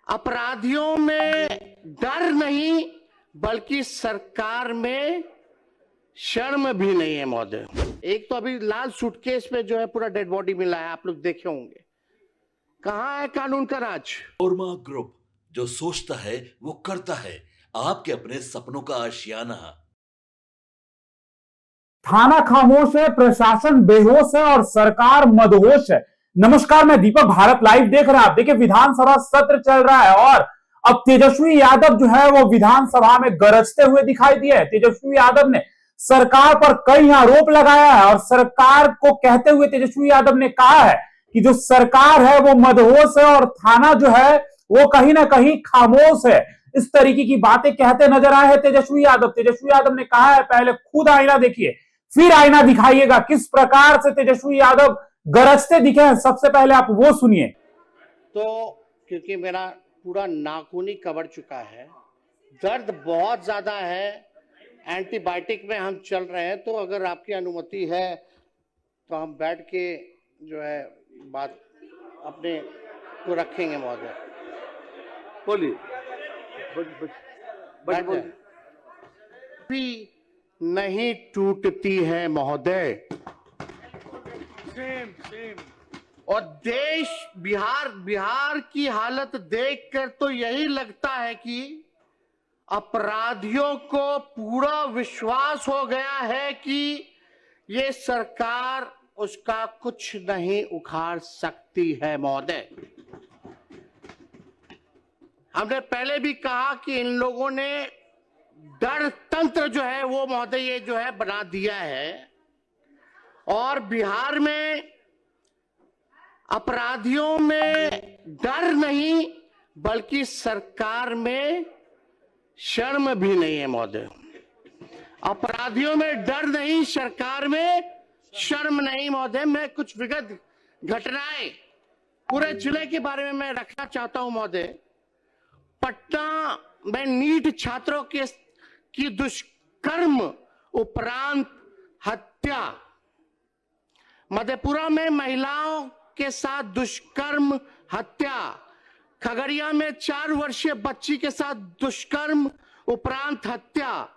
अपराधियों में डर नहीं बल्कि सरकार में शर्म भी नहीं है महोदय। एक तो अभी लाल सूटकेस में जो है पूरा डेड बॉडी मिला है, आप लोग देखे होंगे। कहां है कानून का राज? ओरमा ग्रुप, जो सोचता है वो करता है। आपके अपने सपनों का आशियाना। थाना खामोश है, प्रशासन बेहोश है और सरकार मदहोश है। नमस्कार, मैं दीपक, भारत लाइव देख रहे हैं आप। देखिए, विधानसभा सत्र चल रहा है और अब तेजस्वी यादव जो है वो विधानसभा में गरजते हुए दिखाई दिए हैं। तेजस्वी यादव ने सरकार पर कई आरोप लगाया है और सरकार को कहते हुए तेजस्वी यादव ने कहा है कि जो सरकार है वो मदहोश है और थाना जो है वो कहीं ना कहीं खामोश है। इस तरीके की बातें कहते नजर आए हैं तेजस्वी यादव। तेजस्वी यादव ने कहा है, पहले खुद आईना देखिए फिर आईना दिखाइएगा। किस प्रकार से तेजस्वी यादव गरजते दिखे हैं, सबसे पहले आप वो सुनिए। तो क्योंकि मेरा पूरा नाखून ही कवर चुका है, दर्द बहुत ज्यादा है, एंटीबायोटिक में हम चल रहे हैं, तो अगर आपकी अनुमति है तो हम बैठ के जो है बात अपने को रखेंगे महोदय। बोलिए। भी नहीं टूटती है महोदय। और देश बिहार की हालत देखकर तो यही लगता है कि अपराधियों को पूरा विश्वास हो गया है कि ये सरकार उसका कुछ नहीं उखाड़ सकती है महोदय। हमने पहले भी कहा कि इन लोगों ने डर तंत्र जो है वो महोदय ये जो है बना दिया है और बिहार में अपराधियों में डर नहीं बल्कि सरकार में शर्म भी नहीं है महोदय। अपराधियों में डर नहीं, सरकार में शर्म नहीं महोदय। मैं कुछ विगत घटनाएं पूरे जिले के बारे में मैं रखना चाहता हूं महोदय। पटना में नीट छात्रों की दुष्कर्म उपरांत हत्या, मधेपुरा में महिलाओं के साथ दुष्कर्म हत्या, खगड़िया में 4 वर्षीय बच्ची के साथ दुष्कर्म उपरांत हत्या,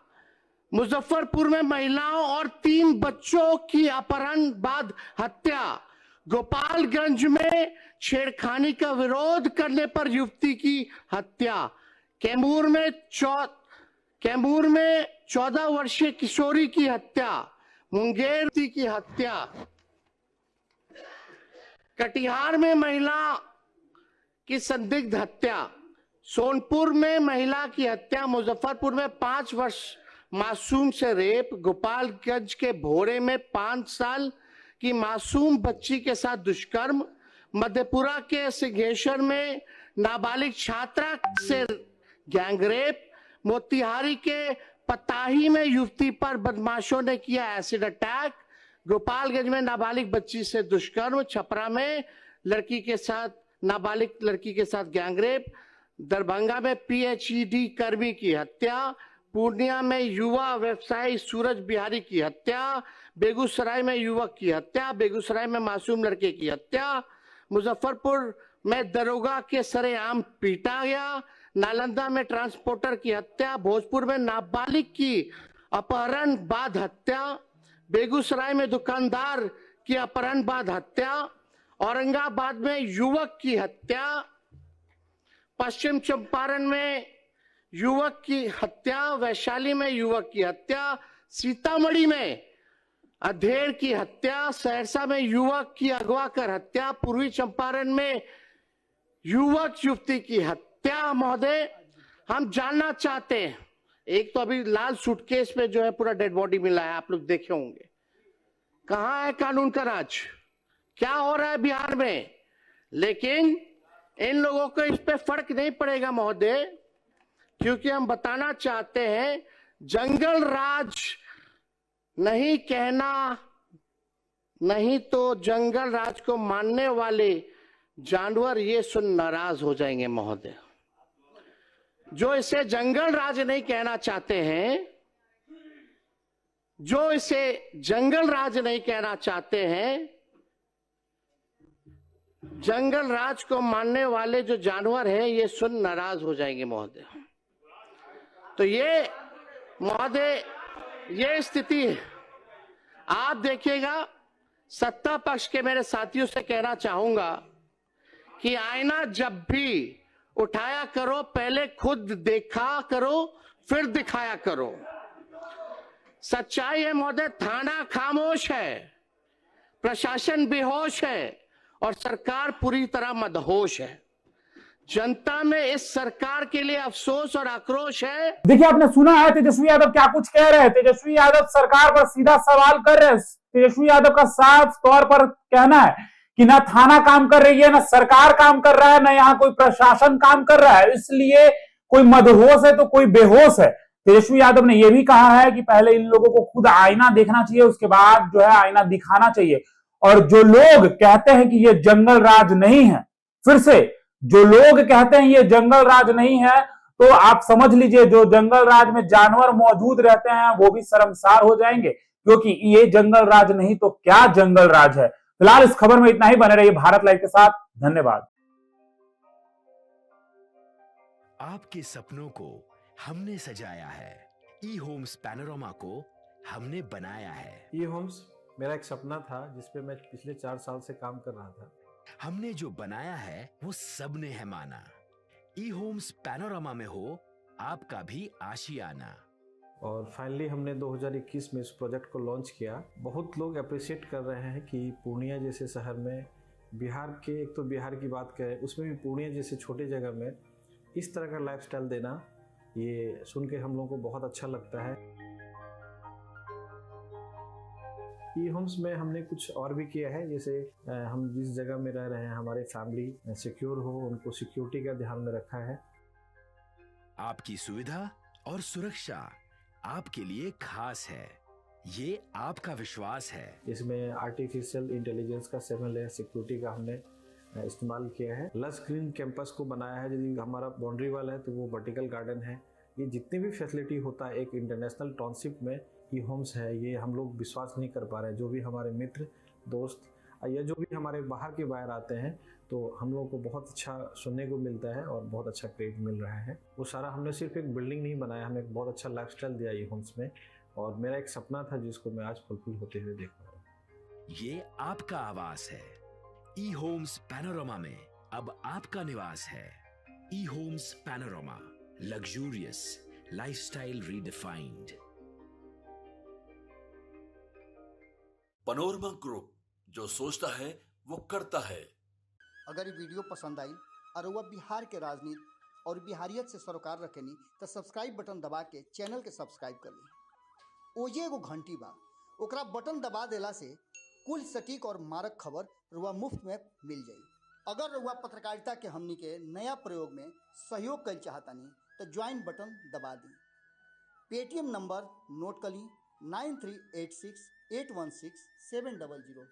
मुजफ्फरपुर में महिलाओं और 3 बच्चों की अपहरण बाद हत्या, गोपालगंज में छेड़खानी का विरोध करने पर युवती की हत्या, कैमूर में 14 वर्षीय किशोरी की हत्या, मुंगेर की हत्या, कटिहार में महिला की संदिग्ध हत्या, सोनपुर में महिला की हत्या, मुजफ्फरपुर में 5 वर्ष मासूम से रेप, गोपालगंज के भोरे में 5 साल की मासूम बच्ची के साथ दुष्कर्म, मधेपुरा के सिंहेश्वर में नाबालिग छात्रा से गैंगरेप, मोतिहारी के पताही में युवती पर बदमाशों ने किया एसिड अटैक, गोपालगंज में नाबालिग बच्ची से दुष्कर्म, छपरा में नाबालिग लड़की के साथ गैंगरेप, दरभंगा में पीएचईडी कर्मी की हत्या, पूर्णिया में युवा व्यवसायी सूरज बिहारी की हत्या, बेगूसराय में युवक की हत्या, बेगूसराय में मासूम लड़के की हत्या, मुजफ्फरपुर में दरोगा के सरेआम पीटा गया, नालंदा में ट्रांसपोर्टर की हत्या, भोजपुर में नाबालिग की अपहरण बाद हत्या, बेगूसराय में दुकानदार की अपहरण बाद हत्या, औरंगाबाद में युवक की हत्या, पश्चिम चंपारण में युवक की हत्या, वैशाली में युवक की हत्या, सीतामढ़ी में अधेड़ की हत्या, सहरसा में युवक की अगवा कर हत्या, पूर्वी चंपारण में युवक युवती की हत्या। महोदय, हम जानना चाहते हैं, एक तो अभी लाल सूटकेस में जो है पूरा डेड बॉडी मिला है, आप लोग देखे होंगे। कहां है कानून का राज? क्या हो रहा है बिहार में? लेकिन इन लोगों को इस पे फर्क नहीं पड़ेगा महोदय, क्योंकि हम बताना चाहते हैं जंगल राज नहीं कहना, नहीं तो जंगल राज को मानने वाले जानवर ये सुन नाराज हो जाएंगे महोदय। जो इसे जंगल राज नहीं कहना चाहते हैं, जो इसे जंगल राज नहीं कहना चाहते हैं, जंगल राज को मानने वाले जो जानवर हैं ये सुन नाराज हो जाएंगे महोदय। तो ये महोदय ये स्थिति है। आप देखिएगा, सत्ता पक्ष के मेरे साथियों से कहना चाहूंगा कि आईना जब भी उठाया करो पहले खुद देखा करो फिर दिखाया करो। सच्चाई है महोदय, थाना खामोश है, प्रशासन बेहोश है और सरकार पूरी तरह मदहोश है। जनता में इस सरकार के लिए अफसोस और आक्रोश है। देखिए, आपने सुना है तेजस्वी यादव क्या कुछ कह रहे हैं। तेजस्वी यादव सरकार पर सीधा सवाल कर रहे हैं। तेजस्वी यादव का साफ तौर पर कहना है कि ना थाना काम कर रही है, ना सरकार काम कर रहा है, ना यहाँ कोई प्रशासन काम कर रहा है, इसलिए कोई मदहोश है तो कोई बेहोश है। तेजस्वी यादव ने यह भी कहा है कि पहले इन लोगों को खुद आईना देखना चाहिए, उसके बाद जो है आईना दिखाना चाहिए। और जो लोग कहते हैं कि ये जंगल राज नहीं है, फिर से जो लोग कहते हैं ये जंगल राज नहीं है, तो आप समझ लीजिए जो जंगल राज में जानवर मौजूद रहते हैं वो भी शर्मसार हो जाएंगे, क्योंकि ये जंगल राज नहीं तो क्या जंगल राज है। फिलहाल इस खबर में इतना ही। बने रहिए भारत लाइव के साथ। धन्यवाद। आपके सपनों को हमने सजाया है, ई होम्स पैनोरामा को हमने बनाया है। ई होम्स मेरा एक सपना था जिसपे मैं पिछले 4 साल से काम कर रहा था। हमने जो बनाया है वो सबने है माना। ई होम्स पैनोरामा में हो आपका भी आशियाना। और फाइनली हमने 2021 में इस प्रोजेक्ट को लॉन्च किया। बहुत लोग अप्रिशिएट कर रहे हैं कि पूर्णिया जैसे शहर में, बिहार के, एक तो बिहार की बात करें उसमें भी पूर्णिया जैसे छोटे जगह में इस तरह का लाइफस्टाइल देना, ये सुन के हम लोगों को बहुत अच्छा लगता है। ई होम्स में हमने कुछ और भी किया है, जैसे हम जिस जगह में रह रहे हैं हमारे फैमिली सिक्योर हो, उनको सिक्योरिटी का ध्यान में रखा है। आपकी सुविधा और सुरक्षा आपके लिए खास है, ये आपका विश्वास है। इसमें आर्टिफिशियल इंटेलिजेंस का 7 लेयर सिक्योरिटी का हमने इस्तेमाल किया है। लस ग्रीन कैंपस को बनाया है। यदि हमारा बाउंड्री वाल है तो वो वर्टिकल गार्डन है। ये जितनी भी फैसिलिटी होता है एक इंटरनेशनल टाउनशिप में ई होम्स है, ये हम लोग विश्वास नहीं कर पा रहे हैं। जो भी हमारे मित्र दोस्त या जो भी हमारे बाहर के बाहर आते हैं तो हम लोगों को बहुत अच्छा सुनने को मिलता है और बहुत अच्छा क्रेडिट मिल रहा है। वो सारा हमने सिर्फ एक बिल्डिंग नहीं बनाया, हमें एक बहुत अच्छा लाइफस्टाइल दिया ई होम्स में, और मेरा एक सपना था जिसको मैं आज फुलफिल होते हुए देख रहा हूँ। ये आपका आवास है। ई होम्स पैनोरामा में अब आपका निवास है। E Homes Panorama, luxurious lifestyle redefined. Panorama group, जो सोचता है वो करता है। अगर ये वीडियो पसंद आई और वह बिहार के राजनीति और बिहारियत से सरोकार रखेनी तो सब्सक्राइब बटन दबा के चैनल के सब्सक्राइब कर ली। ओजे एगो घंटी बा, ओकरा बटन दबा देला से कुल सटीक और मारक खबर रुआ मुफ्त में मिल जाई। अगर रुआ पत्रकारिता के हमनी के नया प्रयोग में सहयोग कर चाहतानी तो ज्वाइन बटन दबा दी। पेटीएम नंबर नोट कर ली 9386816700।